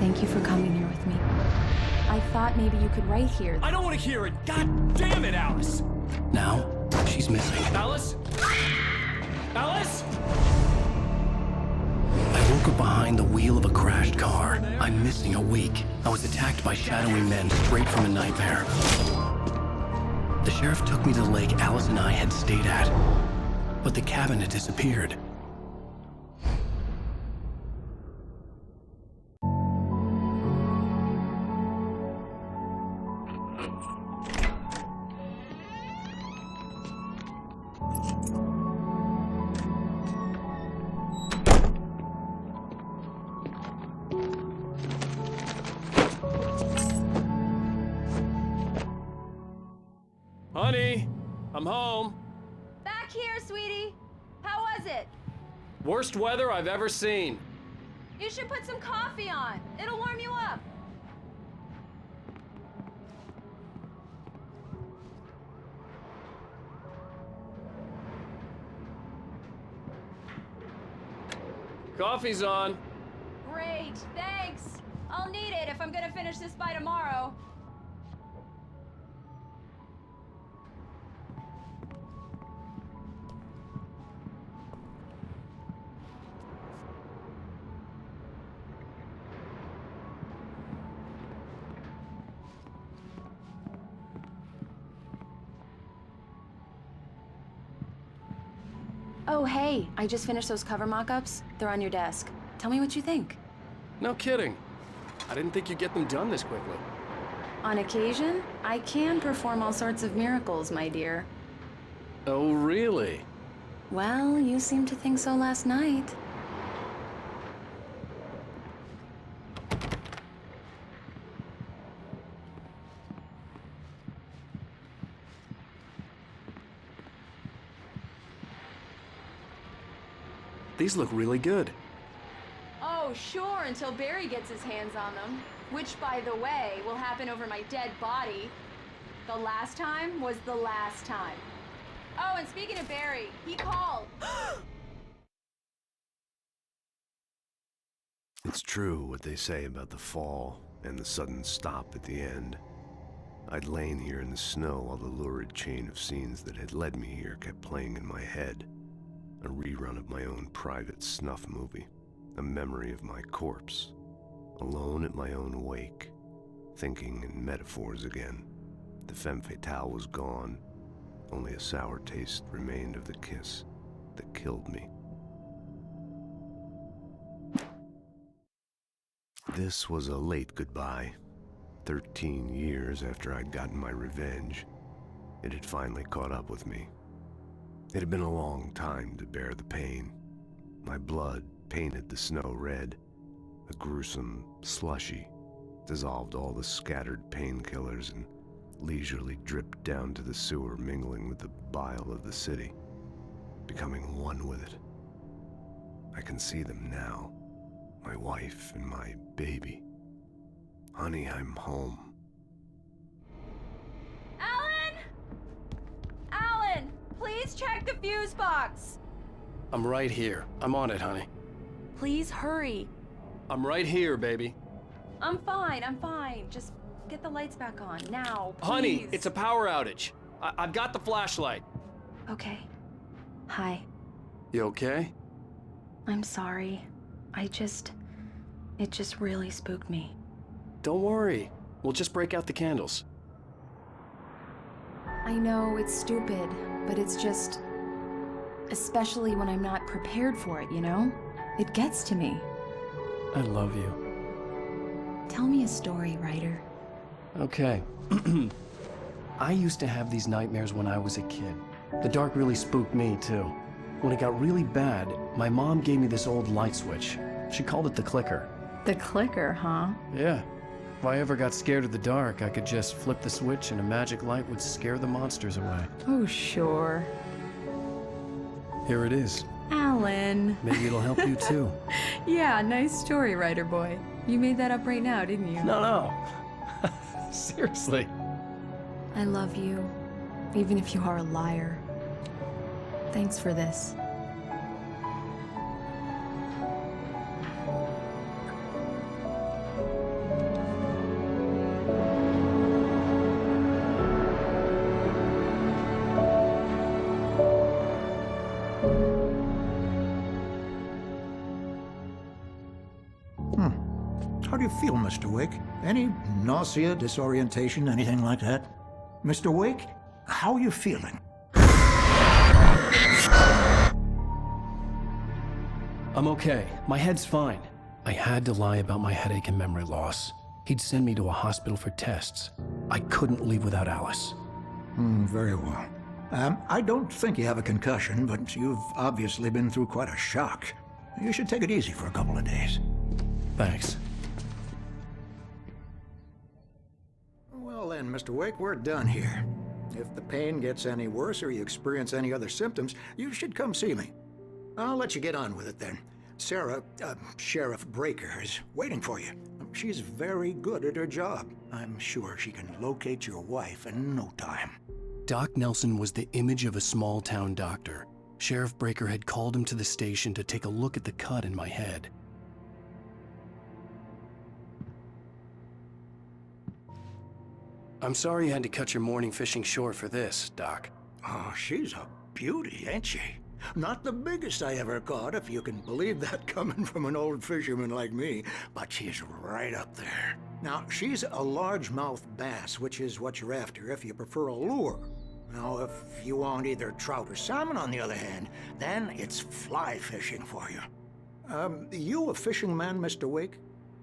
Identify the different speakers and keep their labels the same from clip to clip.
Speaker 1: Thank you for coming here with me. I thought maybe you could write here.
Speaker 2: I don't want to hear it! God damn it, Alice!
Speaker 3: Now, she's missing.
Speaker 2: Alice? Alice?
Speaker 3: I woke up behind the wheel of a crashed car. I'm missing a week. I was attacked by shadowy men straight from a nightmare. The sheriff took me to the lake Alice and I had stayed at, but the cabin had disappeared.
Speaker 2: Honey, I'm home.
Speaker 4: Back here, sweetie. How was it?
Speaker 2: Worst weather I've ever seen.
Speaker 4: You should put some coffee on. It'll warm you up.
Speaker 2: Coffee's on.
Speaker 4: Great, thanks. I'll need it if I'm gonna finish this by tomorrow.
Speaker 1: Oh, hey, I just finished those cover mock-ups. They're on your desk. Tell me what you think.
Speaker 2: No kidding. I didn't think you'd get them done this quickly.
Speaker 1: On occasion, I can perform all sorts of miracles, my dear.
Speaker 2: Oh, really?
Speaker 1: Well, you seemed to think so last night.
Speaker 2: These look really good.
Speaker 4: Oh, sure, until Barry gets his hands on them. Which, by the way, will happen over my dead body. The last time was the last time. Oh, and speaking of Barry, he called.
Speaker 5: It's true what they say about the fall and the sudden stop at the end. I'd lain here in the snow while the lurid chain of scenes that had led me here kept playing in my head. A rerun of my own private snuff movie. A memory of my corpse. Alone at my own wake. Thinking in metaphors again. The femme fatale was gone. Only a sour taste remained of the kiss that killed me. This was a late goodbye. 13 years after I'd gotten my revenge, it had finally caught up with me. It had been a long time to bear the pain. My blood painted the snow red. A gruesome slushy dissolved all the scattered painkillers and leisurely dripped down to the sewer, mingling with the bile of the city, becoming one with it. I can see them now, my wife and my baby. Honey, I'm home.
Speaker 4: Alan! Alan, please check the fuse box.
Speaker 2: I'm right here. I'm on it, honey.
Speaker 4: Please hurry.
Speaker 2: I'm right here, baby.
Speaker 4: I'm fine. Just get the lights back on, now, please.
Speaker 2: Honey, it's a power outage. I've got the flashlight.
Speaker 1: Okay. Hi.
Speaker 2: You okay?
Speaker 1: I'm sorry. It just really spooked me.
Speaker 2: Don't worry. We'll just break out the candles.
Speaker 1: I know it's stupid, but it's just... especially when I'm not prepared for it, you know? It gets to me.
Speaker 2: I love you.
Speaker 1: Tell me a story, writer.
Speaker 2: Okay. I used to have these nightmares when I was a kid. The dark really spooked me, too. When it got really bad, my mom gave me this old light switch. She called it the clicker.
Speaker 1: The clicker, huh?
Speaker 2: Yeah. If I ever got scared of the dark, I could just flip the switch and a magic light would scare the monsters away.
Speaker 1: Oh, sure.
Speaker 2: Here it is.
Speaker 1: Alan.
Speaker 2: Maybe it'll help you, too.
Speaker 1: Yeah, nice story, writer boy. You made that up right now, didn't you?
Speaker 2: No. Seriously.
Speaker 1: I love you, even if you are a liar. Thanks for this.
Speaker 6: do you feel, Mr. Wake? Any nausea, disorientation, anything like that? Mr. Wake, how are you feeling?
Speaker 2: I'm okay. My head's fine. I had to lie about my headache and memory loss. He'd send me to a hospital for tests. I couldn't leave without Alice.
Speaker 6: Very well. I don't think you have a concussion, but you've obviously been through quite a shock. You should take it easy for a couple of days.
Speaker 2: Thanks.
Speaker 6: Well then, Mr. Wake, we're done here. If the pain gets any worse or you experience any other symptoms, you should come see me. I'll let you get on with it then. Sarah, Sheriff Breaker, is waiting for you. She's very good at her job. I'm sure she can locate your wife in no time.
Speaker 2: Doc Nelson was the image of a small-town doctor. Sheriff Breaker had called him to the station to take a look at the cut in my head. I'm sorry you had to cut your morning fishing short for this, Doc.
Speaker 6: Oh, she's a beauty, ain't she? Not the biggest I ever caught, if you can believe that coming from an old fisherman like me, but she's right up there. Now, she's a largemouth bass, which is what you're after if you prefer a lure. Now, if you want either trout or salmon, on the other hand, then it's fly fishing for you. You a fishing man, Mr. Wake?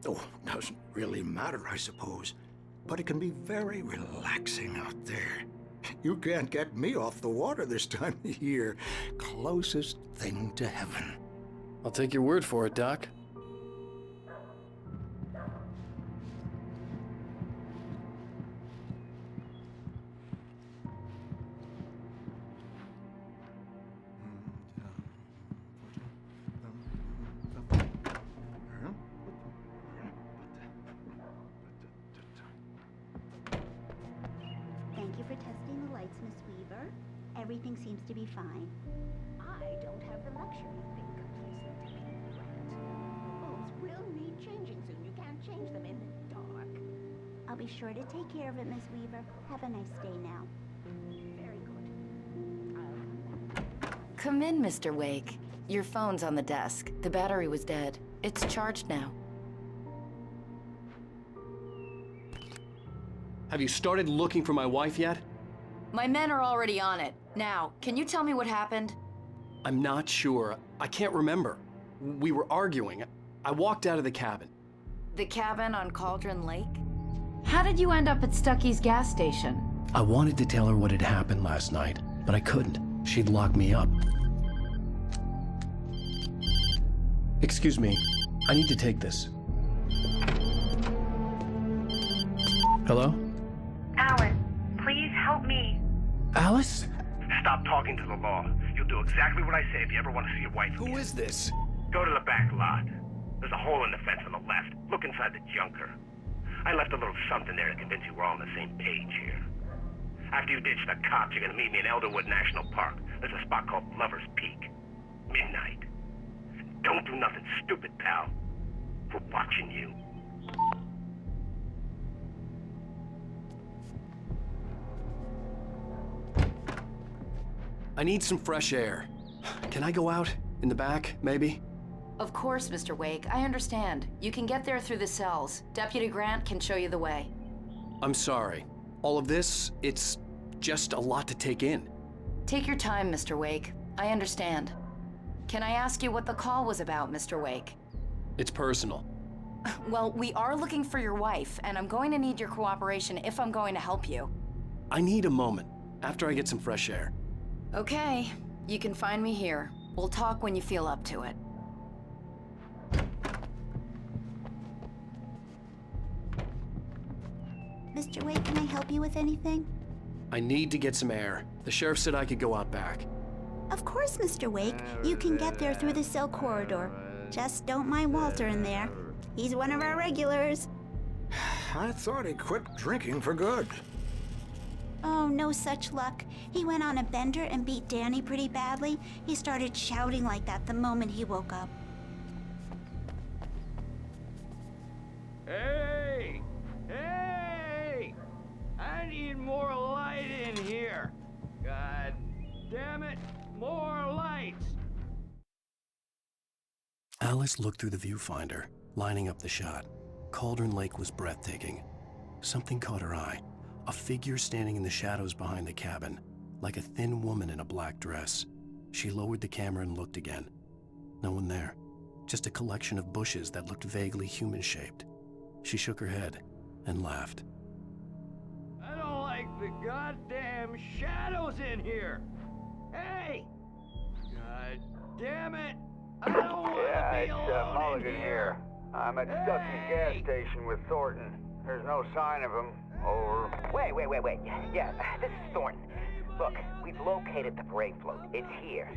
Speaker 6: Oh, doesn't really matter, I suppose. But it can be very relaxing out there. You can't get me off the water this time of year. Closest thing to heaven.
Speaker 2: I'll take your word for it, Doc.
Speaker 7: Thank you for testing the lights, Miss Weaver. Everything seems to be fine. I don't have the luxury of being complacent, Grant. Bulbs will need changing soon. You can't change them in the dark. I'll be sure to take care of it, Miss Weaver. Have a nice day now. Very good. I'll come back.
Speaker 8: Come in, Mr. Wake. Your phone's on the desk. The battery was dead. It's charged now.
Speaker 2: Have you started looking for my wife yet?
Speaker 8: My men are already on it. Now, can you tell me what happened?
Speaker 2: I'm not sure. I can't remember. We were arguing. I walked out of the cabin.
Speaker 8: The cabin on Cauldron Lake?
Speaker 1: How did you end up at Stucky's gas station?
Speaker 2: I wanted to tell her what had happened last night, but I couldn't. She'd locked me up. Excuse me. I need to take this. Hello?
Speaker 9: Alan, please help me.
Speaker 2: Alice?
Speaker 9: Stop talking to the law. You'll do exactly what I say if you ever want to see your wife again.
Speaker 2: Who is this?
Speaker 9: Go to the back lot. There's a hole in the fence on the left. Look inside the junker. I left a little something there to convince you we're all on the same page here. After you ditch the cops, you're gonna meet me in Elderwood National Park. There's a spot called Laver's Pik. Midnight. Don't do nothing stupid, pal. We're watching you.
Speaker 2: I need some fresh air. Can I go out? In the back, maybe?
Speaker 8: Of course, Mr. Wake. I understand. You can get there through the cells. Deputy Grant can show you the way.
Speaker 2: I'm sorry. All of this, it's just a lot to take in.
Speaker 8: Take your time, Mr. Wake. I understand. Can I ask you what the call was about, Mr. Wake?
Speaker 2: It's personal.
Speaker 8: Well, we are looking for your wife, and I'm going to need your cooperation if I'm going to help you.
Speaker 2: I need a moment, after I get some fresh air.
Speaker 8: Okay, you can find me here. We'll talk when you feel up to it.
Speaker 7: Mr. Wake, can I help you with anything?
Speaker 2: I need to get some air. The sheriff said I could go out back.
Speaker 7: Of course, Mr. Wake. You can get there through the cell corridor. Just don't mind Walter in there. He's one of our regulars.
Speaker 6: I thought he quit drinking for good.
Speaker 7: Oh, no such luck. He went on a bender and beat Danny pretty badly. He started shouting like that the moment he woke up.
Speaker 10: Hey! Hey! I need more light in here. God damn it, more lights!
Speaker 2: Alice looked through the viewfinder, lining up the shot.
Speaker 3: Cauldron Lake was breathtaking. Something caught her eye. A figure standing in the shadows behind the cabin, like a thin woman in a black dress. She lowered the camera and looked again. No one there. Just a collection of bushes that looked vaguely human-shaped. She shook her head and laughed.
Speaker 10: I don't like the goddamn shadows in here. Hey! God damn it! I don't want to be alone
Speaker 11: Mulligan
Speaker 10: in
Speaker 11: here. I'm at Stucky's gas station with Thornton. There's no sign of him. Over.
Speaker 12: Wait. Yeah, this is Thornton. Look, we've located the brake float. It's here.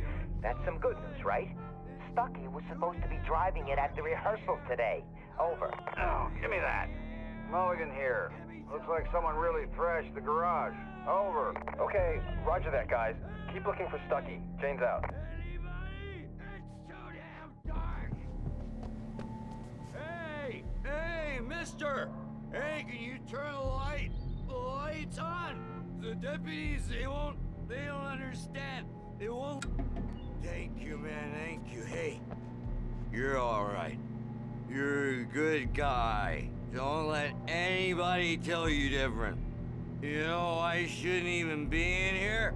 Speaker 12: That's some good news, right? Stucky was supposed to be driving it at the rehearsal today. Over.
Speaker 11: Oh, give me that. Mulligan here. Looks like someone really thrashed the garage. Over.
Speaker 12: Okay, roger that, guys. Keep looking for Stucky. Jane's out.
Speaker 10: Anybody? It's too damn dark. Hey, mister! Hey, can you turn the lights on? The deputies, they don't understand. They won't. Thank you, man, thank you. Hey, you're all right. You're a good guy. Don't let anybody tell you different. You know, I shouldn't even be in here.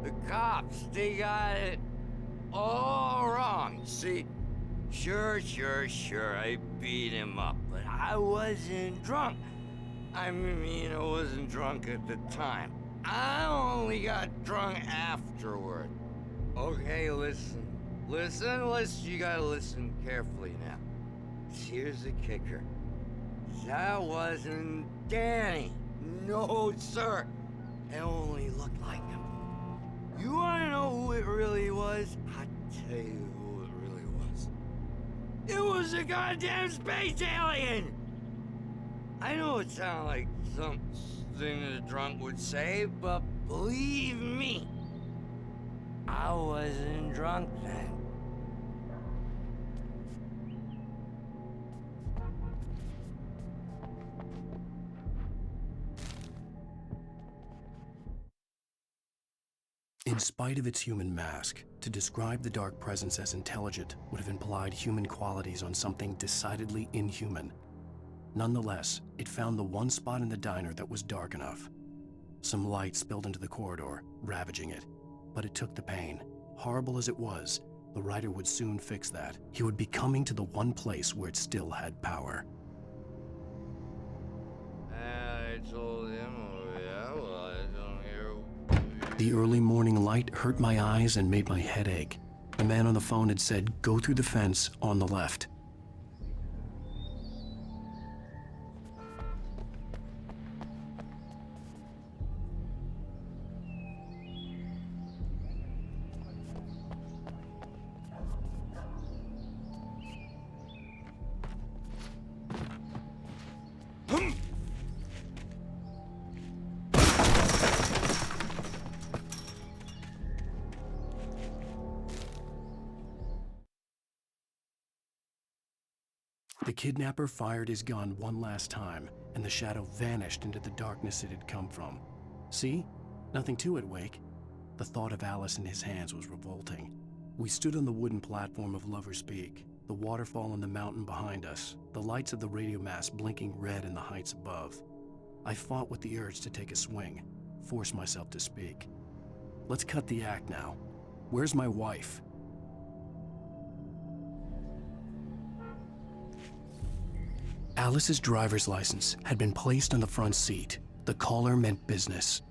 Speaker 10: The cops, they got it all wrong. See, sure, I beat him up, but I wasn't drunk. I mean, I wasn't drunk at the time. I only got drunk afterward. Okay, listen, you gotta listen carefully now. Here's the kicker. That wasn't Danny. No, sir. It only looked like him. You wanna know who it really was? I'll tell you who it really was. It was a goddamn space alien! I know it sounds like something a drunk would say, but believe me, I wasn't drunk then.
Speaker 3: In spite of its human mask, to describe the dark presence as intelligent would have implied human qualities on something decidedly inhuman. Nonetheless, it found the one spot in the diner that was dark enough. Some light spilled into the corridor, ravaging it. But it took the pain. Horrible as it was, the writer would soon fix that. He would be coming to the one place where it still had power.
Speaker 10: I told him, oh yeah, well, I don't hear.
Speaker 3: The early morning light hurt my eyes and made my head ache. The man on the phone had said, "Go through the fence on the left." The kidnapper fired his gun one last time, and the shadow vanished into the darkness it had come from. See? Nothing to it, Wake. The thought of Alice in his hands was revolting. We stood on the wooden platform of Laver's Pik, the waterfall on the mountain behind us, the lights of the radio mast blinking red in the heights above. I fought with the urge to take a swing, force myself to speak. Let's cut the act now. Where's my wife? Alice's driver's license had been placed on the front seat. The caller meant business.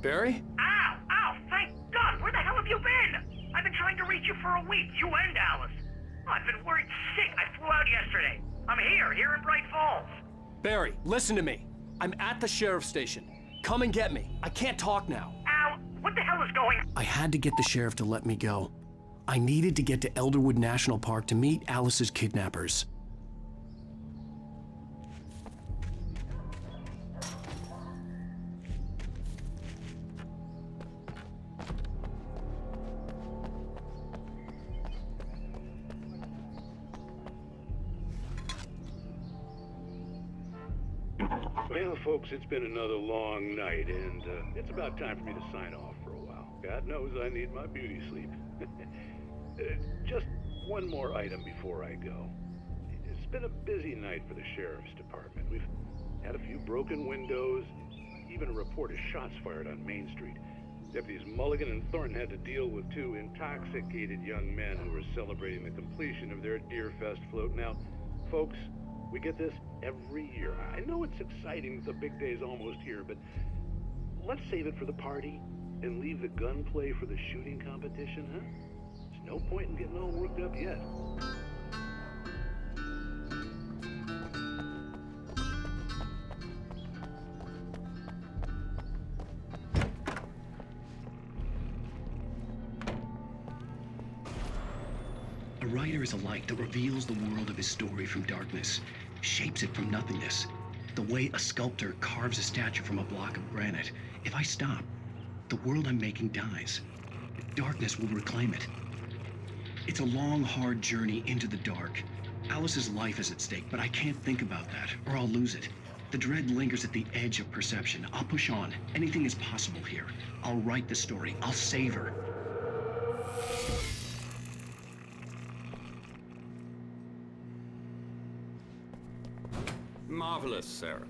Speaker 2: Barry?
Speaker 9: Ow! Thank God! Where the hell have you been? I've been trying to reach you for a week, you and Alice. Oh, I've been worried sick. I flew out yesterday. I'm here in Braight-Fallz.
Speaker 2: Barry, listen to me. I'm at the sheriff's station. Come and get me. I can't talk now.
Speaker 9: Ow! What the hell is going on?
Speaker 3: I had to get the sheriff to let me go. I needed to get to Elderwood National Park to meet Alice's kidnappers.
Speaker 13: Well, folks, it's been another long night, and it's about time for me to sign off for a while. God knows I need my beauty sleep. Just one more item before I go. It's been a busy night for the sheriff's department. We've had a few broken windows, even a report of shots fired on Main Street. Deputies Mulligan and Thornton had to deal with two intoxicated young men who were celebrating the completion of their Deerfest float. Now, folks, we get this every year. I know it's exciting, the big day's almost here, but let's save it for the party and leave the gunplay for the shooting competition, huh? There's no point in getting all worked up yet.
Speaker 3: A writer is a light that reveals the world of his story from darkness, shapes it from nothingness. The way a sculptor carves a statue from a block of granite. If I stop, the world I'm making dies. Darkness will reclaim it. It's a long, hard journey into the dark. Alice's life is at stake, but I can't think about that, or I'll lose it. The dread lingers at the edge of perception. I'll push on. Anything is possible here. I'll write the story. I'll save her.
Speaker 14: Marvelous, Sarah.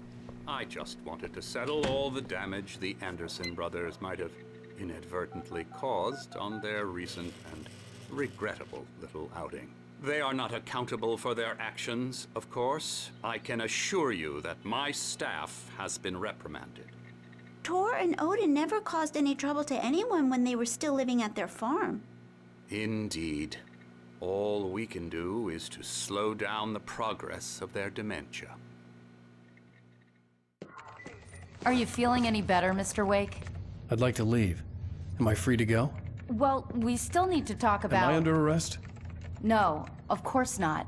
Speaker 14: I just wanted to settle all the damage the Anderson brothers might have inadvertently caused on their recent and regrettable little outing. They are not accountable for their actions, of course. I can assure you that my staff has been reprimanded.
Speaker 7: Tor and Odin never caused any trouble to anyone when they were still living at their farm.
Speaker 14: Indeed. All we can do is to slow down the progress of their dementia.
Speaker 8: Are you feeling any better, Mr. Wake?
Speaker 2: I'd like to leave. Am I free to go?
Speaker 8: Well, we still need to talk about...
Speaker 2: Am I under arrest?
Speaker 8: No, of course not.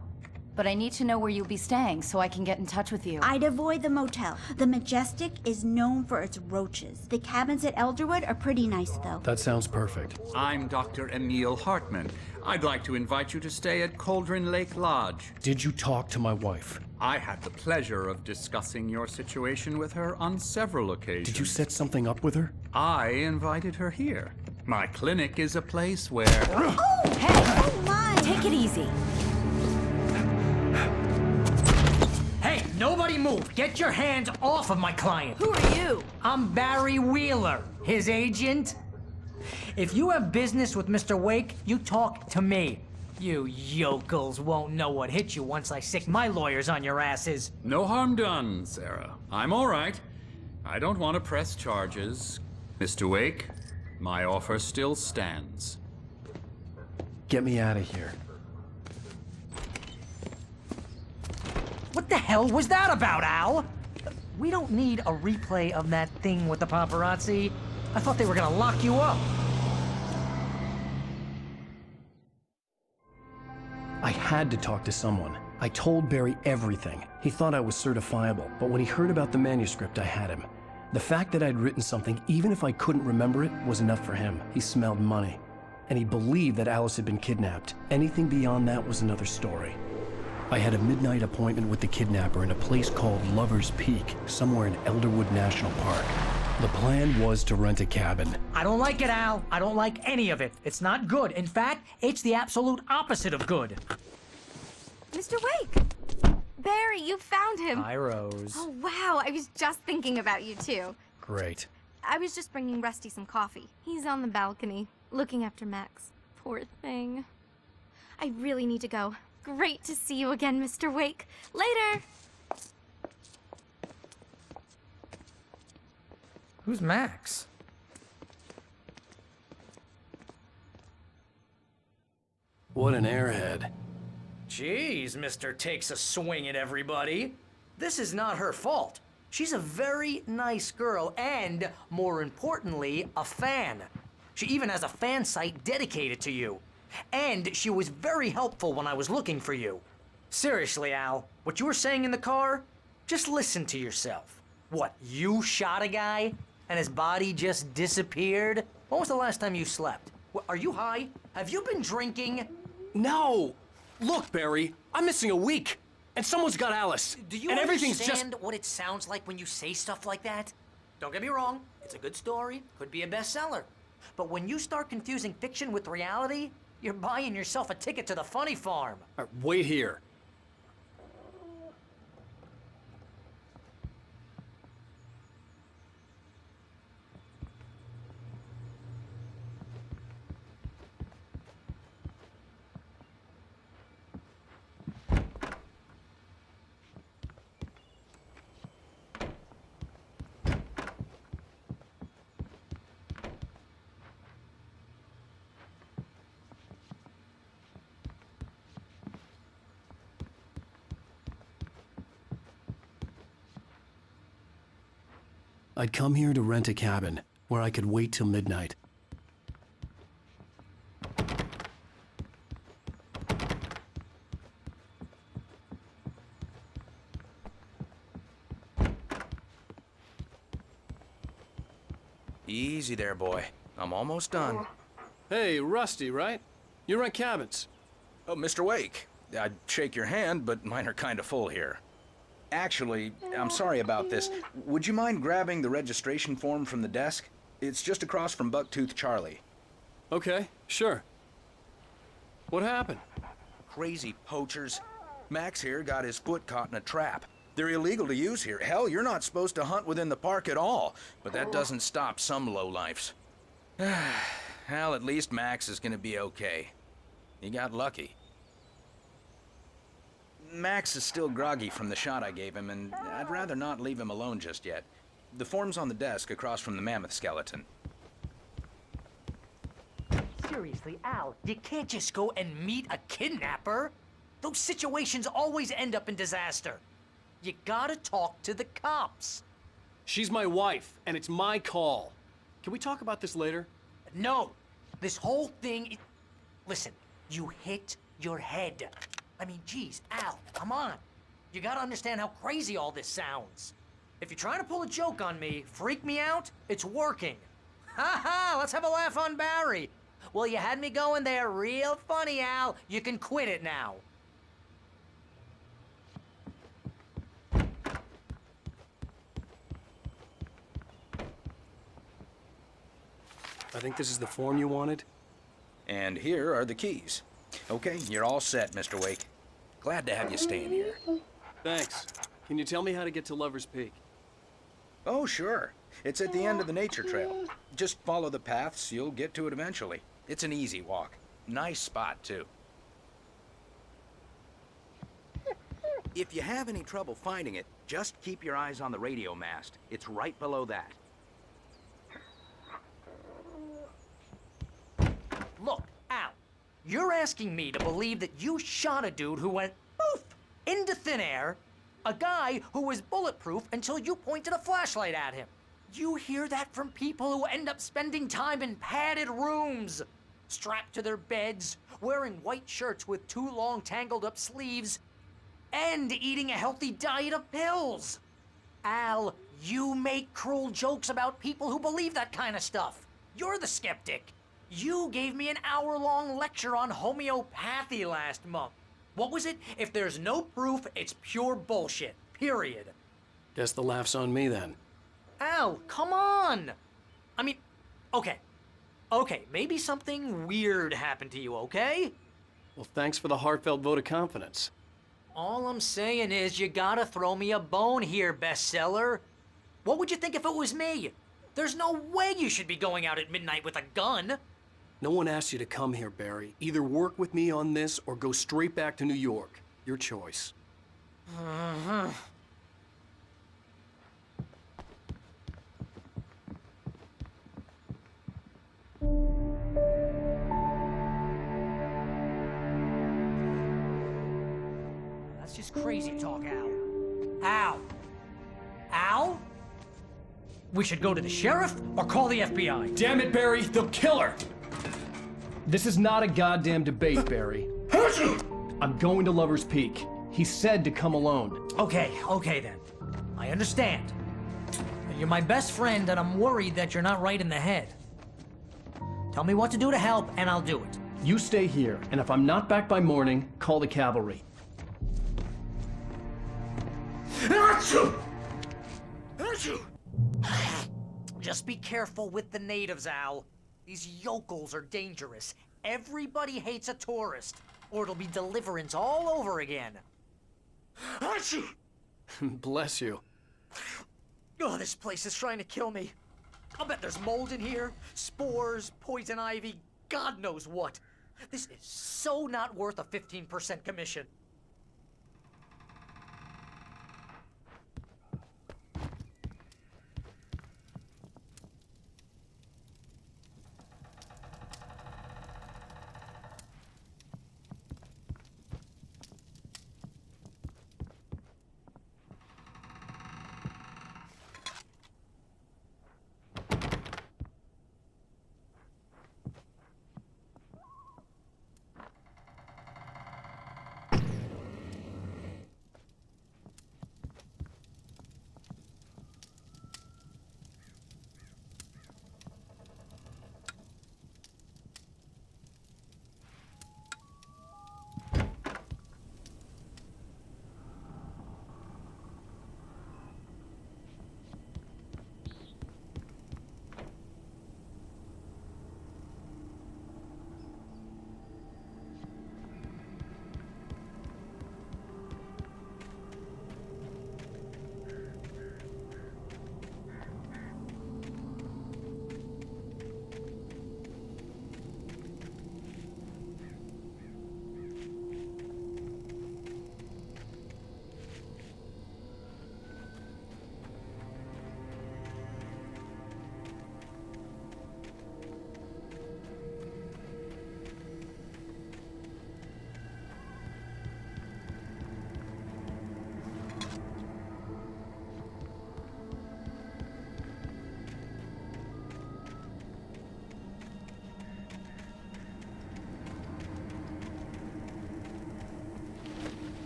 Speaker 8: But I need to know where you'll be staying so I can get in touch with you.
Speaker 7: I'd avoid the motel. The Majestic is known for its roaches. The cabins at Elderwood are pretty nice, though.
Speaker 2: That sounds perfect.
Speaker 14: I'm Dr. Emil Hartman. I'd like to invite you to stay at Cauldron Lake Lodge.
Speaker 2: Did you talk to my wife?
Speaker 14: I had the pleasure of discussing your situation with her on several occasions.
Speaker 2: Did you set something up with her?
Speaker 14: I invited her here. My clinic is a place where...
Speaker 7: Oh! Hey! Oh, my!
Speaker 8: Take it easy.
Speaker 15: Hey, nobody move! Get your hands off of my client!
Speaker 8: Who are you?
Speaker 15: I'm Barry Wheeler, his agent. If you have business with Mr. Wake, you talk to me. You yokels won't know what hit you once I sick my lawyers on your asses.
Speaker 14: No harm done, Sarah. I'm all right. I don't want to press charges. Mr. Wake, my offer still stands.
Speaker 2: Get me out of here.
Speaker 15: What the hell was that about, Al? We don't need a replay of that thing with the paparazzi. I thought they were gonna lock you up.
Speaker 2: I had to talk to someone. I told Barry everything. He thought I was certifiable, but when he heard about the manuscript, I had him. The fact that I'd written something, even if I couldn't remember it, was enough for him. He smelled money. And he believed that Alice had been kidnapped. Anything beyond that was another story. I had a midnight appointment with the kidnapper in a place called Laver's Pik, somewhere in Elderwood National Park. The plan was to rent a cabin.
Speaker 15: I don't like it, Al. I don't like any of it. It's not good. In fact, it's the absolute opposite of good.
Speaker 16: Mr. Wake! Barry, you found him.
Speaker 15: Hi, Rose.
Speaker 16: Oh, wow. I was just thinking about you, too.
Speaker 2: Great.
Speaker 16: I was just bringing Rusty some coffee. He's on the balcony, looking after Max. Poor thing. I really need to go. Great to see you again, Mr. Wake. Later!
Speaker 15: Who's Max?
Speaker 2: What an airhead.
Speaker 15: Jeez, Mr. Takes a swing at everybody. This is not her fault. She's a very nice girl and, more importantly, a fan. She even has a fan site dedicated to you. And she was very helpful when I was looking for you. Seriously, Al, what you were saying in the car? Just listen to yourself. What, you shot a guy and his body just disappeared? When was the last time you slept? What, are you high? Have you been drinking?
Speaker 2: No! Look, Barry, I'm missing a week. And someone's got Alice.
Speaker 15: Do you
Speaker 2: and
Speaker 15: understand what it sounds like when you say stuff like that? Don't get me wrong, it's a good story, could be a bestseller. But when you start confusing fiction with reality, You're buying yourself a ticket to the funny farm.
Speaker 2: All right, wait here. I'd come here to rent a cabin, where I could wait till midnight.
Speaker 17: Easy there, boy. I'm almost done.
Speaker 2: Hey, Rusty, right? You rent cabins.
Speaker 17: Oh, Mr. Wake. I'd shake your hand, but mine are kind of full here. Actually, I'm sorry about this. Would you mind grabbing the registration form from the desk? It's just across from Bucktooth Charlie.
Speaker 2: Okay, sure. What happened?
Speaker 17: Crazy poachers. Max here got his foot caught in a trap. They're illegal to use here. Hell, you're not supposed to hunt within the park at all. But that doesn't stop some lowlifes. Well, at least Max is gonna be okay. He got lucky. Max is still groggy from the shot I gave him, and I'd rather not leave him alone just yet. The form's on the desk across from the mammoth skeleton.
Speaker 15: Seriously, Al, you can't just go and meet a kidnapper. Those situations always end up in disaster. You gotta talk to the cops.
Speaker 2: She's my wife, and it's my call. Can we talk about this later?
Speaker 15: No. This whole thing... Listen, you hit your head. I mean, geez, Al, come on. You gotta understand how crazy all this sounds. If you're trying to pull a joke on me, freak me out, it's working. Ha ha, let's have a laugh on Barry. Well, you had me going there real funny, Al. You can quit it now.
Speaker 2: I think this is the form you wanted.
Speaker 17: And here are the keys. Okay, you're all set, Mr. Wake. Glad to have you staying here.
Speaker 2: Thanks. Can you tell me how to get to Lover's Peak?
Speaker 17: Oh, sure. It's at the end of the nature trail. Just follow the paths, you'll get to it eventually. It's an easy walk. Nice spot, too. If you have any trouble finding it, just keep your eyes on the radio mast. It's right below that.
Speaker 15: Look, Al, you're asking me to believe that you shot a dude who went poof into thin air, a guy who was bulletproof until you pointed a flashlight at him. You hear that from people who end up spending time in padded rooms, strapped to their beds, wearing white shirts with too long tangled up sleeves, and eating a healthy diet of pills. Al, you make cruel jokes about people who believe that kind of stuff. You're the skeptic. You gave me an hour-long lecture on homeopathy last month. What was it? If there's no proof, it's pure bullshit. Period.
Speaker 2: Guess the laugh's on me then.
Speaker 15: Al, come on! I mean, okay. Okay, maybe something weird happened to you, okay?
Speaker 2: Well, thanks for the heartfelt vote of confidence.
Speaker 15: All I'm saying is you gotta throw me a bone here, bestseller. What would you think if it was me? There's no way you should be going out at midnight with a gun.
Speaker 2: No one asked you to come here, Barry. Either work with me on this or go straight back to New York. Your choice.
Speaker 15: That's just crazy talk, Al. Al? Al? We should go to the sheriff or call the FBI.
Speaker 2: Damn it, Barry, they'll kill her! This is not a goddamn debate, Barry. I'm going to Lover's Peak. He said to come alone.
Speaker 15: Okay then. I understand. You're my best friend and I'm worried that you're not right in the head. Tell me what to do to help and I'll do it.
Speaker 2: You stay here, and if I'm not back by morning, call the cavalry.
Speaker 15: Just be careful with the natives, Al. These yokels are dangerous. Everybody hates a tourist, or it'll be Deliverance all over again. Achoo!
Speaker 2: Bless you.
Speaker 15: Oh, this place is trying to kill me. I'll bet there's mold in here, spores, poison ivy, God knows what. This is so not worth a 15% commission.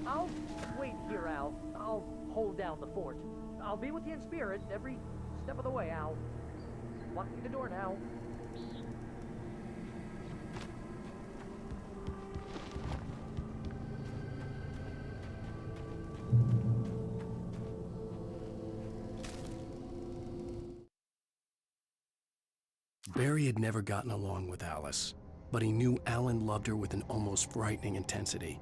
Speaker 15: I'll wait here, Al. I'll hold down the fort. I'll be with you in spirit every step of the way, Al. Locking the door now.
Speaker 2: Barry had never gotten along with Alice, but he knew Alan loved her with an almost frightening intensity.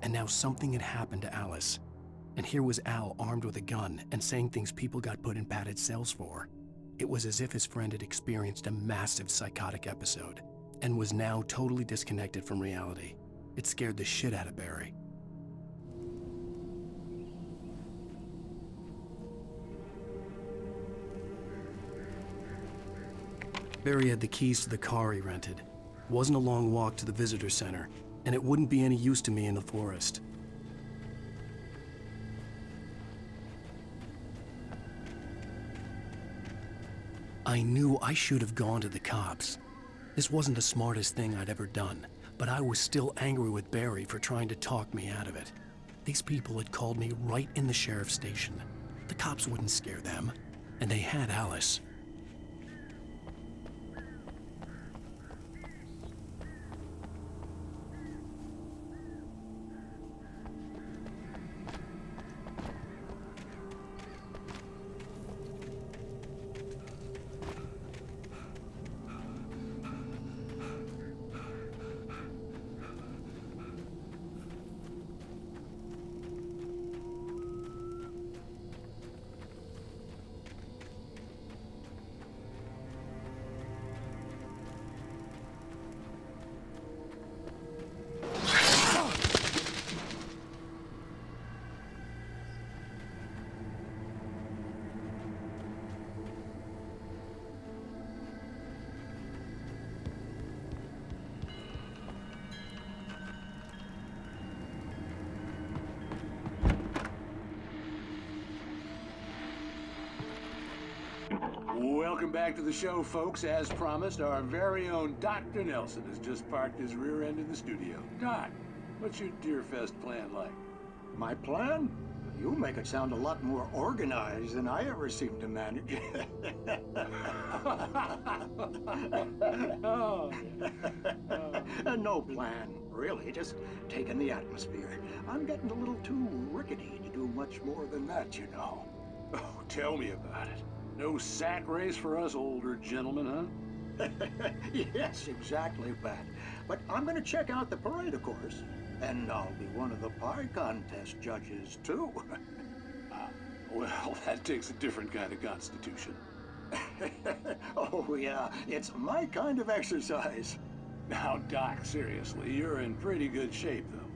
Speaker 2: And now something had happened to Alice. And here was Al armed with a gun and saying things people got put in padded cells for. It was as if his friend had experienced a massive psychotic episode and was now totally disconnected from reality. It scared the shit out of Barry. Barry had the keys to the car he rented. It wasn't a long walk to the visitor center, and it wouldn't be any use to me in the forest. I knew I should have gone to the cops. This wasn't the smartest thing I'd ever done, but I was still angry with Barry for trying to talk me out of it. These people had called me right in the sheriff's station. The cops wouldn't scare them, and they had Alice.
Speaker 13: Welcome back to the show, folks. As promised, our very own Dr. Nelson has just parked his rear end in the studio. Doc, what's your Deerfest plan like?
Speaker 6: My plan? You make it sound a lot more organized than I ever seem to manage. No plan, really, just taking the atmosphere. I'm getting a little too rickety to do much more than that, you know.
Speaker 13: Oh, tell me about it. No sack race for us older gentlemen, huh?
Speaker 6: Yes, exactly, Pat. But I'm gonna check out the parade, of course. And I'll be one of the pie contest judges, too.
Speaker 13: Well, that takes a different kind of constitution.
Speaker 6: Oh, yeah, it's my kind of exercise.
Speaker 13: Now, Doc, seriously, you're in pretty good shape, though.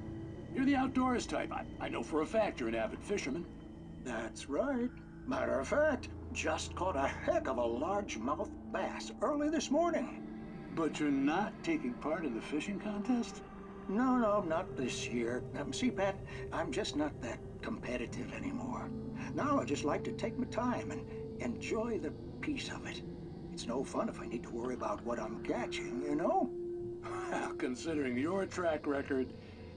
Speaker 13: You're the outdoors type. I know for a fact you're an avid fisherman.
Speaker 6: That's right. Matter of fact, just caught a heck of a largemouth bass early this morning.
Speaker 13: But you're not taking part in the fishing contest?
Speaker 6: No, not this year. See, Pat, I'm just not that competitive anymore. Now I just like to take my time and enjoy the peace of it. It's no fun if I need to worry about what I'm catching, you know?
Speaker 13: Well, considering your track record,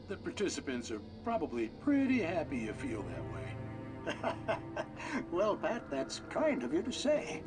Speaker 13: the participants are probably pretty happy you feel that way.
Speaker 6: Well, Pat, that's kind of you to say.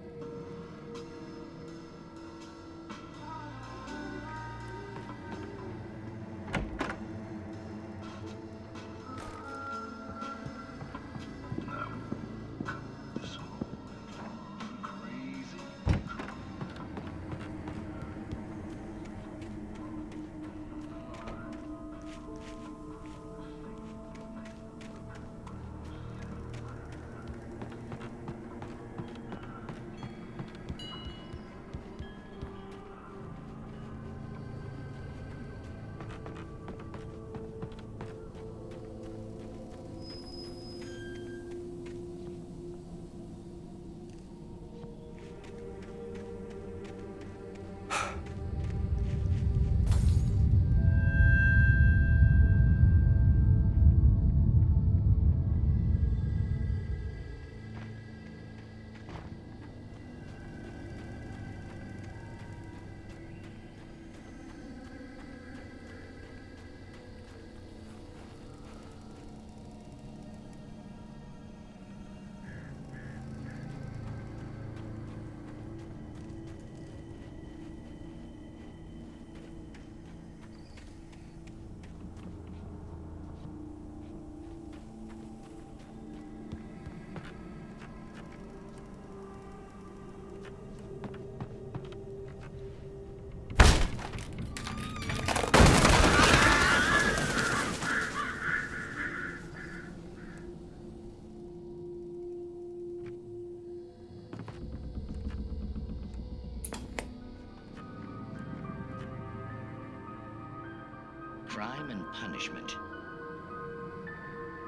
Speaker 18: Crime and punishment.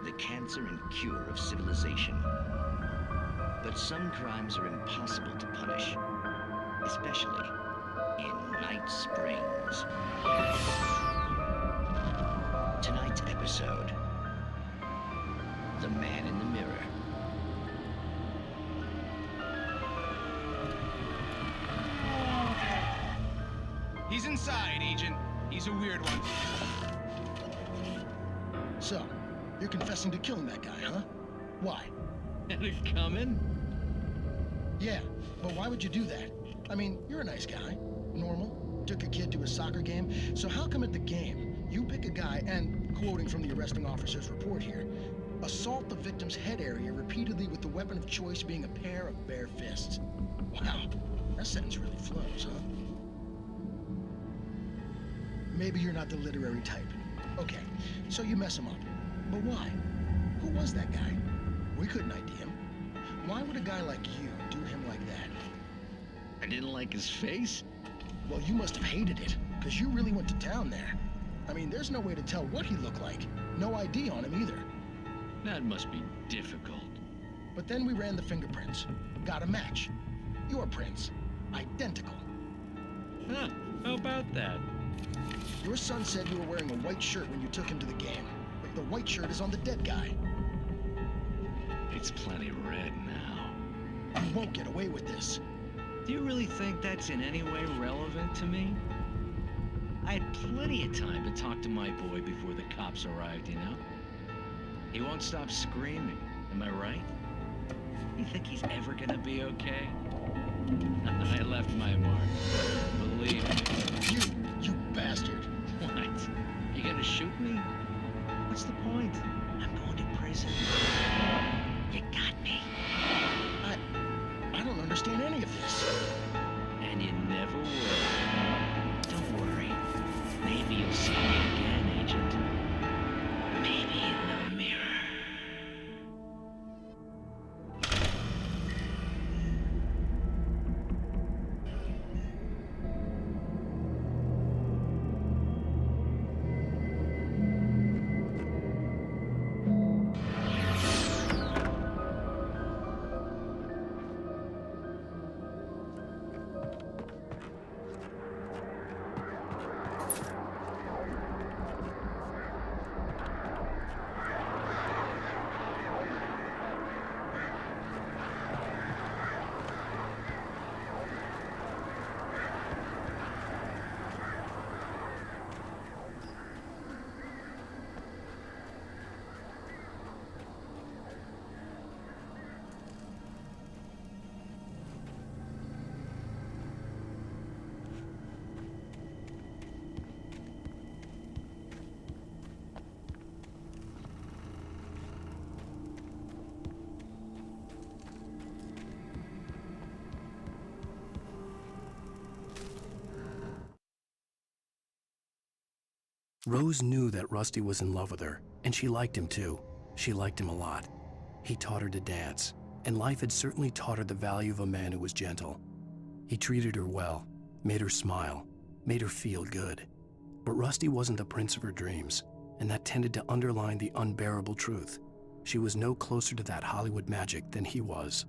Speaker 18: The cancer and cure of civilization. But some crimes are impossible to punish, especially in Night Springs. Tonight's episode, The Man in the Mirror.
Speaker 19: He's inside, Agent. He's a weird one.
Speaker 20: So, you're confessing to killing that guy, huh? Why?
Speaker 18: Had it coming?
Speaker 20: Yeah, but why would you do that? I mean, you're a nice guy. Normal. Took your kid to a soccer game. So how come at the game, you pick a guy and, quoting from the arresting officer's report here, assault the victim's head area repeatedly with the weapon of choice being a pair of bare fists? Wow, that sentence really flows, huh? Maybe you're not the literary type. Okay, so you mess him up. But why? Who was that guy? We couldn't ID him. Why would a guy like you do him like that?
Speaker 18: I didn't like his face?
Speaker 20: Well, you must have hated it, because you really went to town there. I mean, there's no way to tell what he looked like. No ID on him either.
Speaker 18: That must be difficult.
Speaker 20: But then we ran the fingerprints. Got a match. Your prints. Identical.
Speaker 18: Huh, how about that?
Speaker 20: Your son said you were wearing a white shirt when you took him to the game. But the white shirt is on the dead guy.
Speaker 18: It's plenty red now.
Speaker 20: You won't get away with this.
Speaker 18: Do you really think that's in any way relevant to me? I had plenty of time to talk to my boy before the cops arrived, you know? He won't stop screaming, am I right? You think he's ever gonna be okay? I left my mark. Believe me.
Speaker 20: You bastard.
Speaker 18: What? You gonna shoot me? What's the point? I'm going to prison. You got me.
Speaker 20: I don't understand any of this.
Speaker 18: And you never will.
Speaker 2: Rose knew that Rusty was in love with her, and she liked him too. She liked him a lot. He taught her to dance, and life had certainly taught her the value of a man who was gentle. He treated her well, made her smile, made her feel good. But Rusty wasn't the prince of her dreams, and that tended to underline the unbearable truth. She was no closer to that Hollywood magic than he was.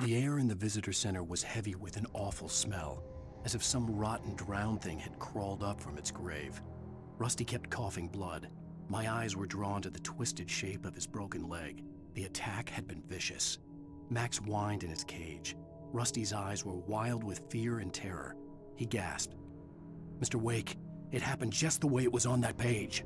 Speaker 2: The air in the visitor center was heavy with an awful smell, as if some rotten drowned thing had crawled up from its grave. Rusty kept coughing blood. My eyes were drawn to the twisted shape of his broken leg. The attack had been vicious. Max whined in his cage. Rusty's eyes were wild with fear and terror. He gasped. "Mr. Wake, it happened just the way it was on that page."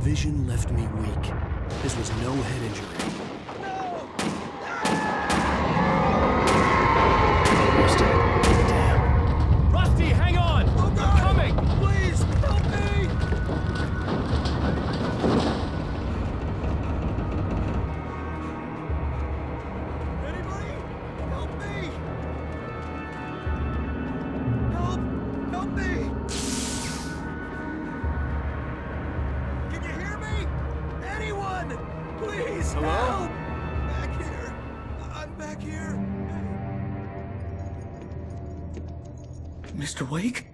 Speaker 2: Vision left me weak. This was no head injury. Rusty, damn.
Speaker 10: Rusty, hang on! I'm coming! Please, help me! Anybody? Help me! Help me! Anyone! Please,
Speaker 2: hello?
Speaker 10: Help! Back here. I'm back here.
Speaker 6: Mr. Wake?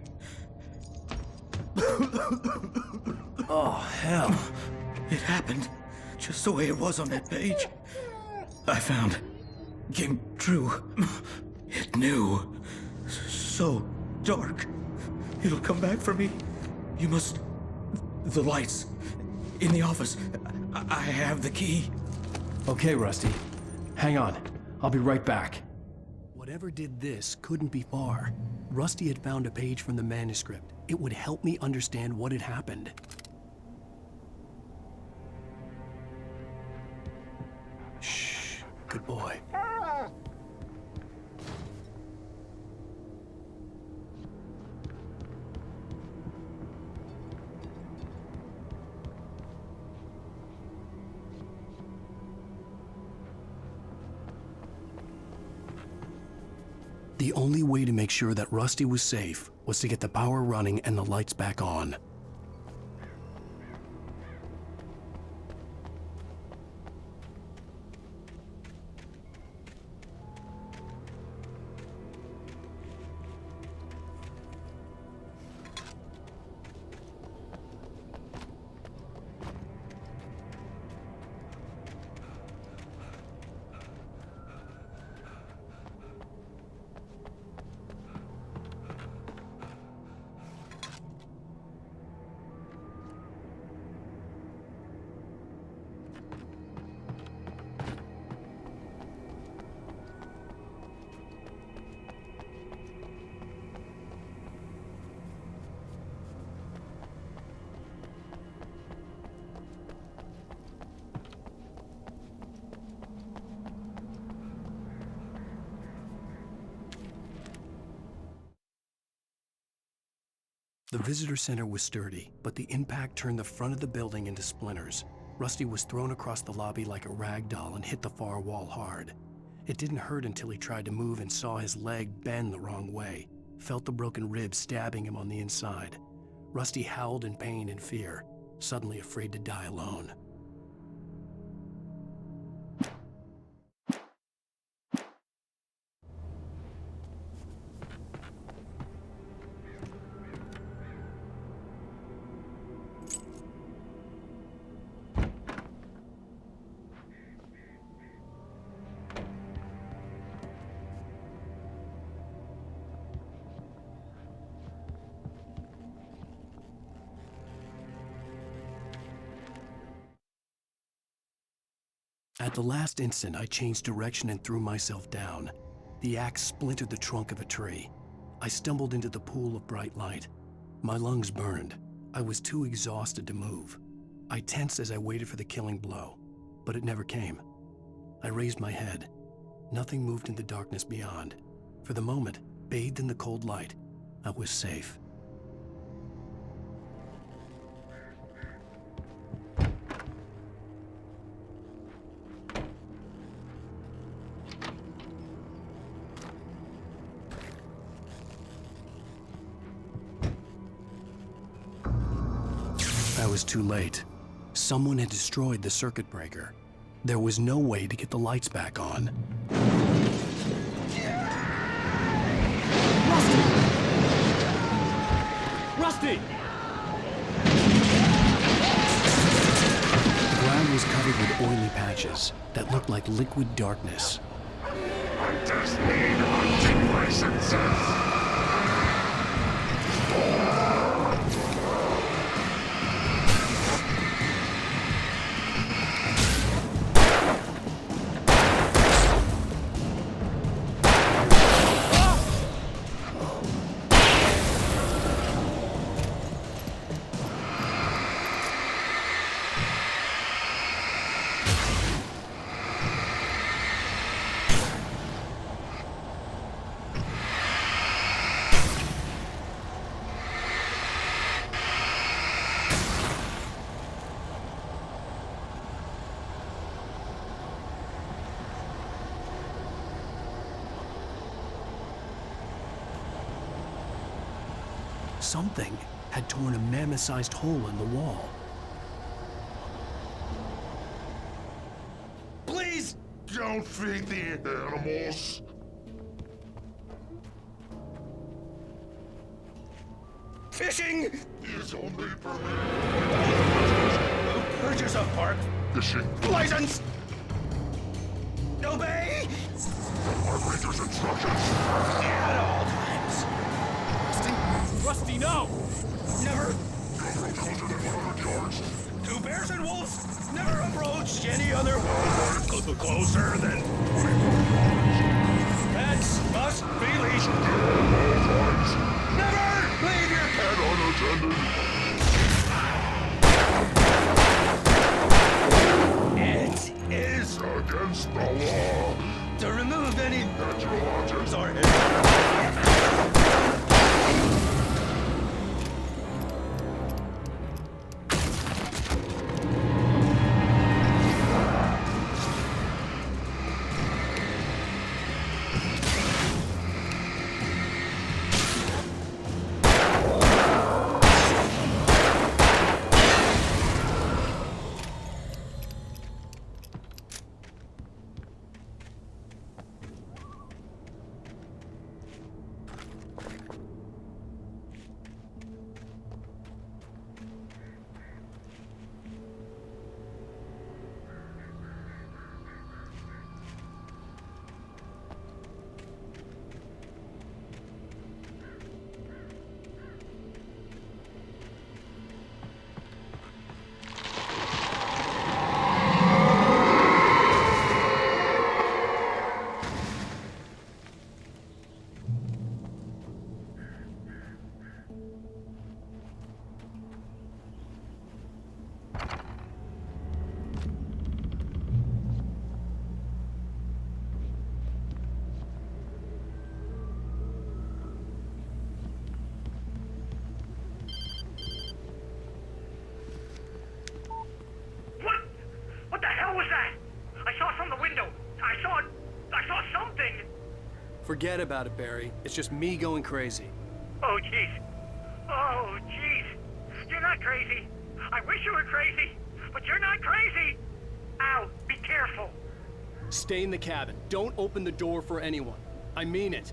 Speaker 2: Oh, hell.
Speaker 6: It happened just the way it was on that page. I found. Came true. It knew. So dark. It'll come back for me. You must... The lights. In the office. I have the key.
Speaker 2: Okay, Rusty. Hang on. I'll be right back. Whatever did this couldn't be far. Rusty had found a page from the manuscript. It would help me understand what had happened. Shh. Good boy. The only way to make sure that Rusty was safe was to get the power running and the lights back on. The visitor center was sturdy, but the impact turned the front of the building into splinters. Rusty was thrown across the lobby like a rag doll and hit the far wall hard. It didn't hurt until he tried to move and saw his leg bend the wrong way, felt the broken ribs stabbing him on the inside. Rusty howled in pain and fear, suddenly afraid to die alone. At the last instant, I changed direction and threw myself down. The axe splintered the trunk of a tree. I stumbled into the pool of bright light. My lungs burned. I was too exhausted to move. I tensed as I waited for the killing blow, but it never came. I raised my head. Nothing moved in the darkness beyond. For the moment, bathed in the cold light, I was safe. I was too late. Someone had destroyed the circuit breaker. There was no way to get the lights back on. Rusty! The ground was covered with oily patches that looked like liquid darkness.
Speaker 21: I just need hunting licenses.
Speaker 2: Something had torn a mammoth-sized hole in the wall.
Speaker 21: Please don't feed the animals.
Speaker 17: Fishing
Speaker 21: is only permitted.
Speaker 17: Purchase a park
Speaker 21: Fishing
Speaker 17: license. Obey.
Speaker 21: Park ranger's instructions.
Speaker 17: At all times.
Speaker 2: Rusty, no!
Speaker 17: Never.
Speaker 21: Cover 1,100 yards.
Speaker 17: 2 bears and wolves. Never approach any other wolf. Closer than. Pets must be leashed. Never leave your pet
Speaker 21: unattended.
Speaker 17: It is
Speaker 21: against the law
Speaker 17: to remove any
Speaker 21: natural objects
Speaker 17: or
Speaker 2: Forget about it, Barry. It's just me going crazy.
Speaker 9: Oh, jeez. Oh, jeez. You're not crazy. I wish you were crazy, but you're not crazy. Ow, be careful.
Speaker 2: Stay in the cabin. Don't open the door for anyone. I mean it.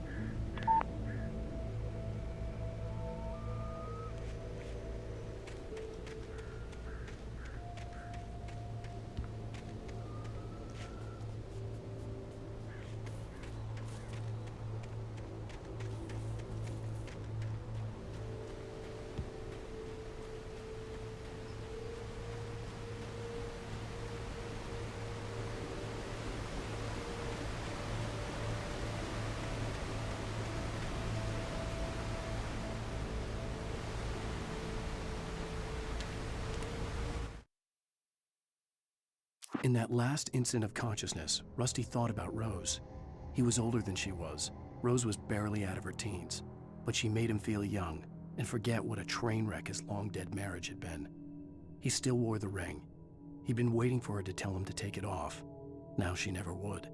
Speaker 2: In that last instant of consciousness, Rusty thought about Rose. He was older than she was. Rose was barely out of her teens, but she made him feel young and forget what a train wreck his long-dead marriage had been. He still wore the ring. He'd been waiting for her to tell him to take it off. Now she never would.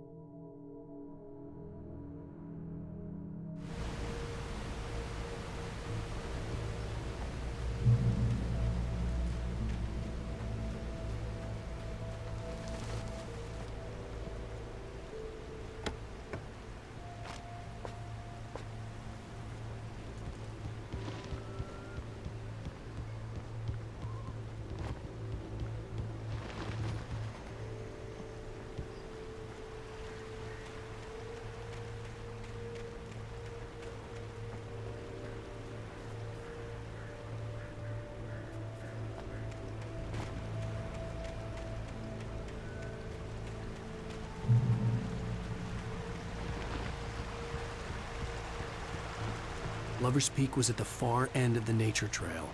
Speaker 2: Lover's Peak was at the far end of the nature trail.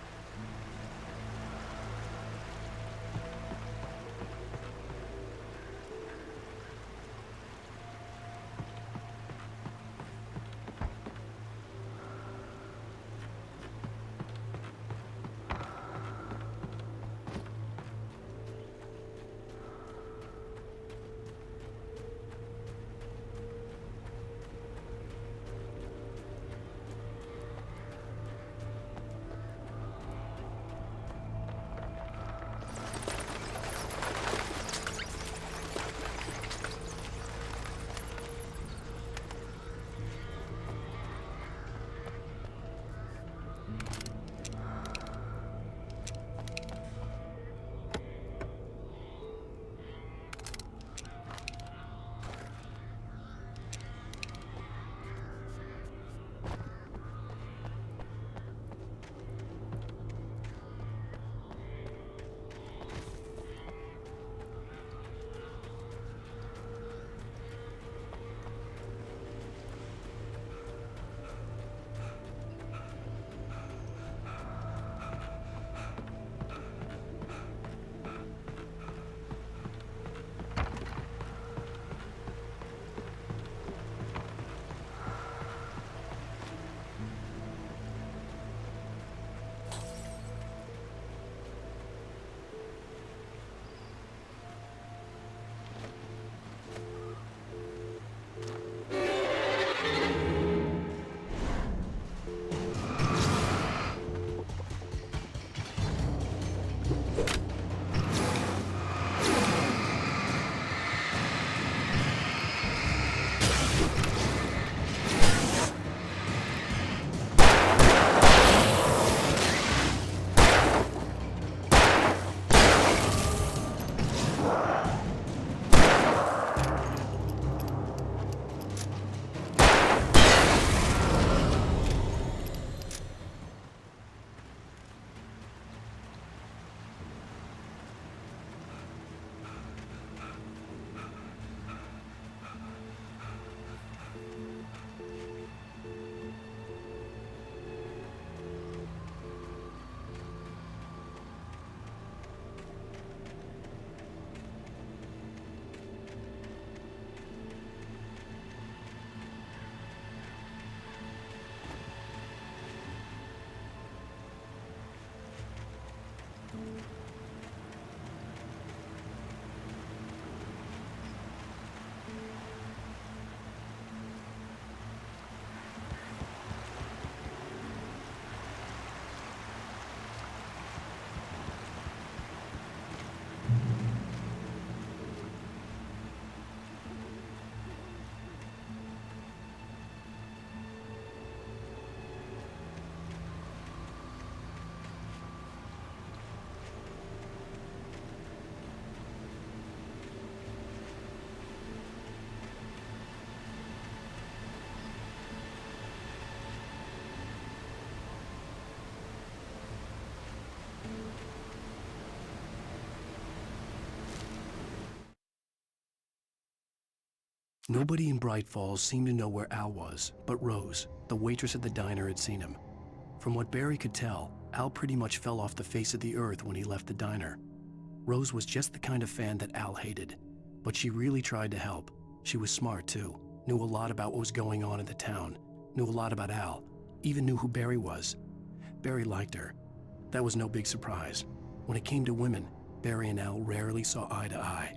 Speaker 2: Nobody in Braight-Fall's seemed to know where Al was, but Rose, the waitress at the diner, had seen him. From what Barry could tell, Al pretty much fell off the face of the earth when he left the diner. Rose was just the kind of fan that Al hated, but she really tried to help. She was smart too, knew a lot about what was going on in the town, knew a lot about Al, even knew who Barry was. Barry liked her. That was no big surprise. When it came to women, Barry and Al rarely saw eye to eye.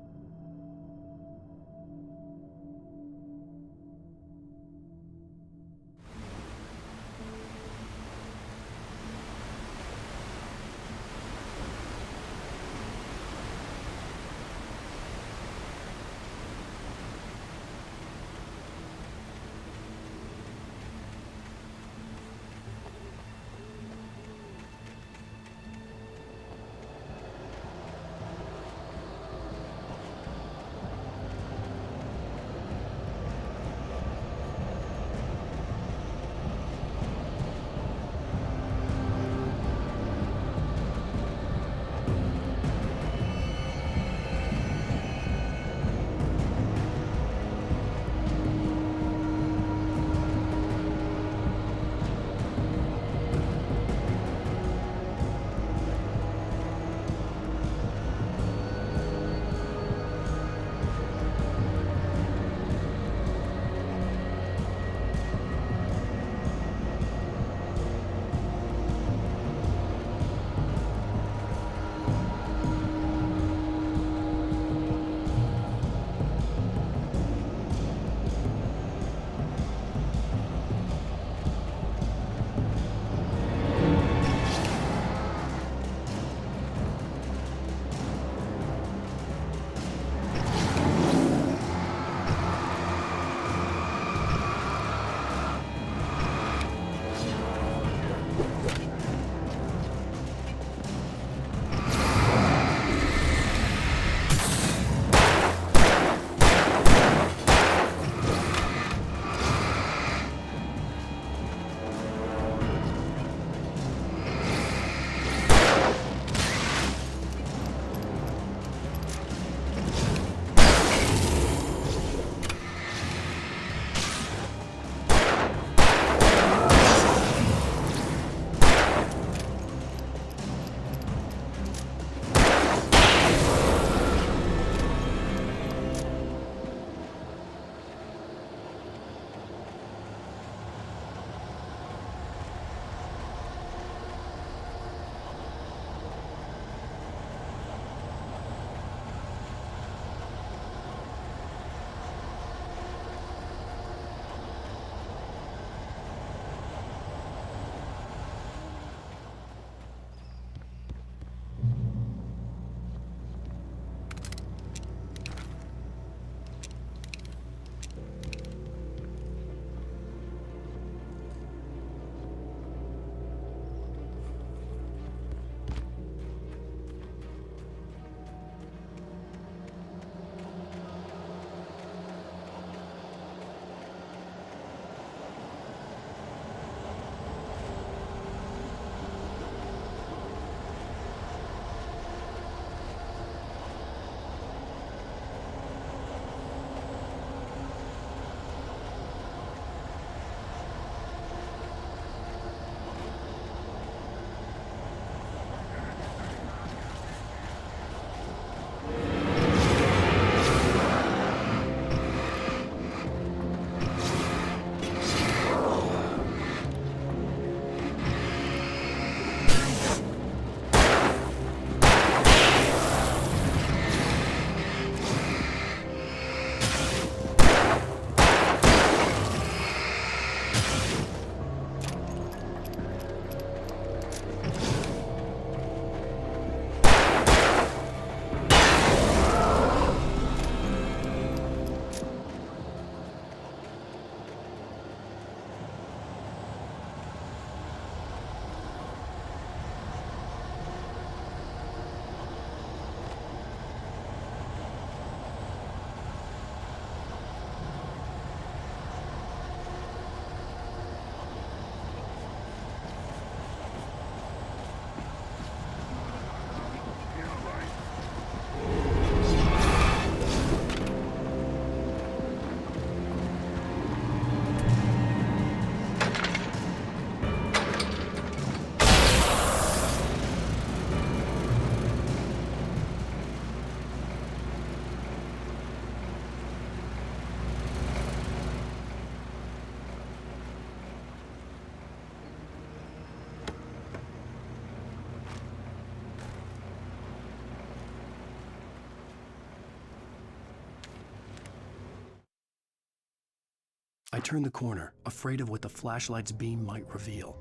Speaker 2: I turned the corner, afraid of what the flashlight's beam might reveal.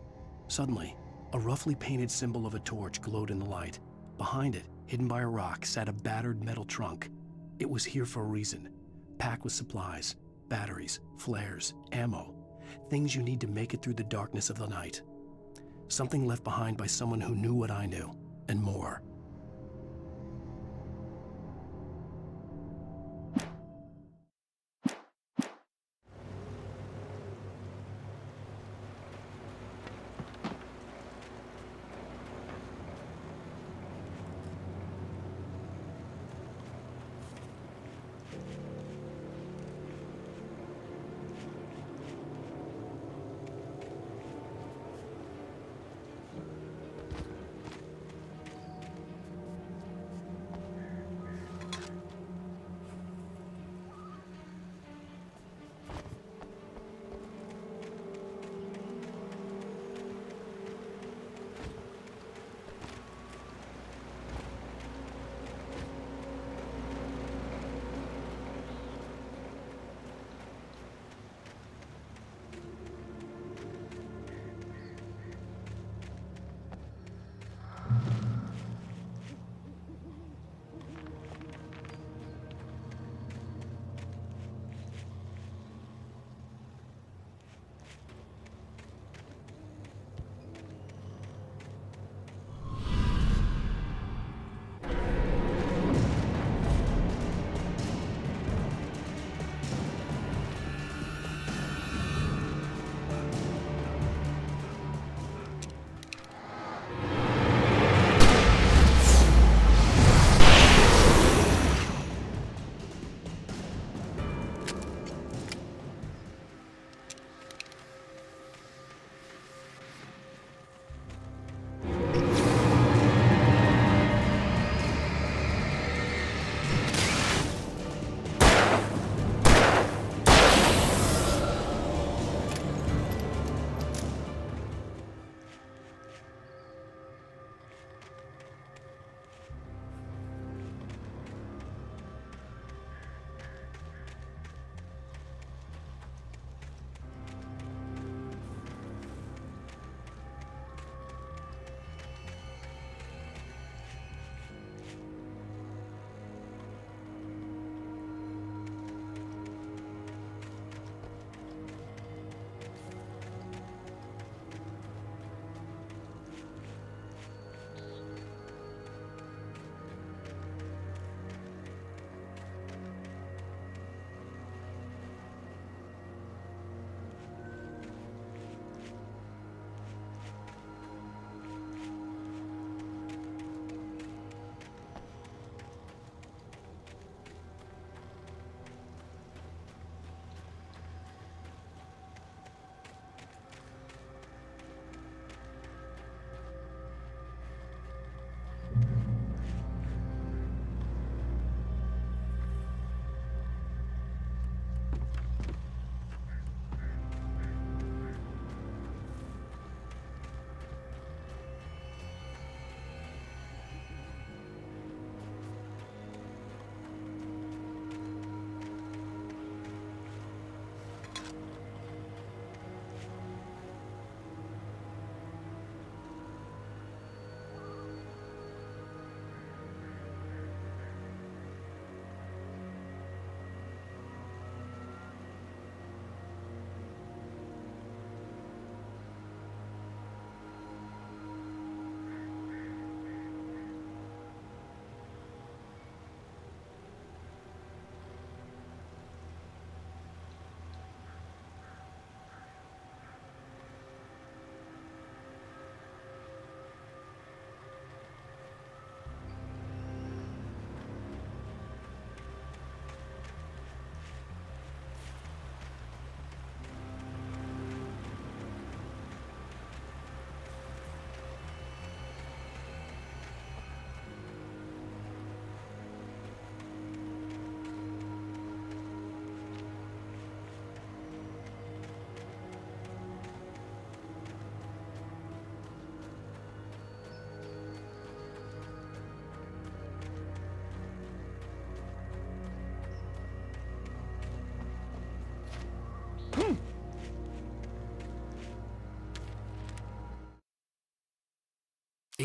Speaker 2: Suddenly, a roughly painted symbol of a torch glowed in the light. Behind it, hidden by a rock, sat a battered metal trunk. It was here for a reason, packed with supplies, batteries, flares, ammo, things you need to make it through the darkness of the night. Something left behind by someone who knew what I knew, and more.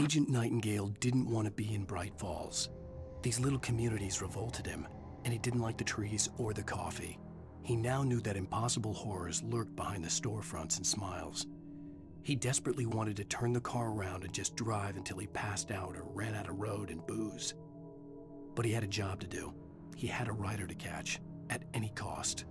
Speaker 2: Agent Nightingale didn't want to be in Braight-Fall's. These little communities revolted him, and he didn't like the trees or the coffee. He now knew that impossible horrors lurked behind the storefronts and smiles. He desperately wanted to turn the car around and just drive until he passed out or ran out of road and booze. But he had a job to do. He had a rider to catch, at any cost.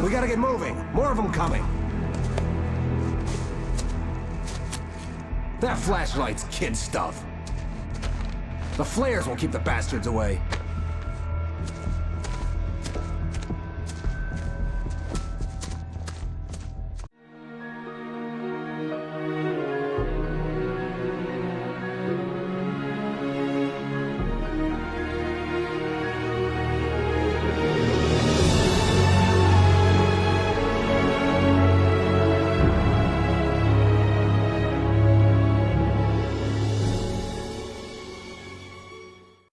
Speaker 5: We gotta get moving. More of them coming. That flashlight's kid stuff. The flares will keep the bastards away.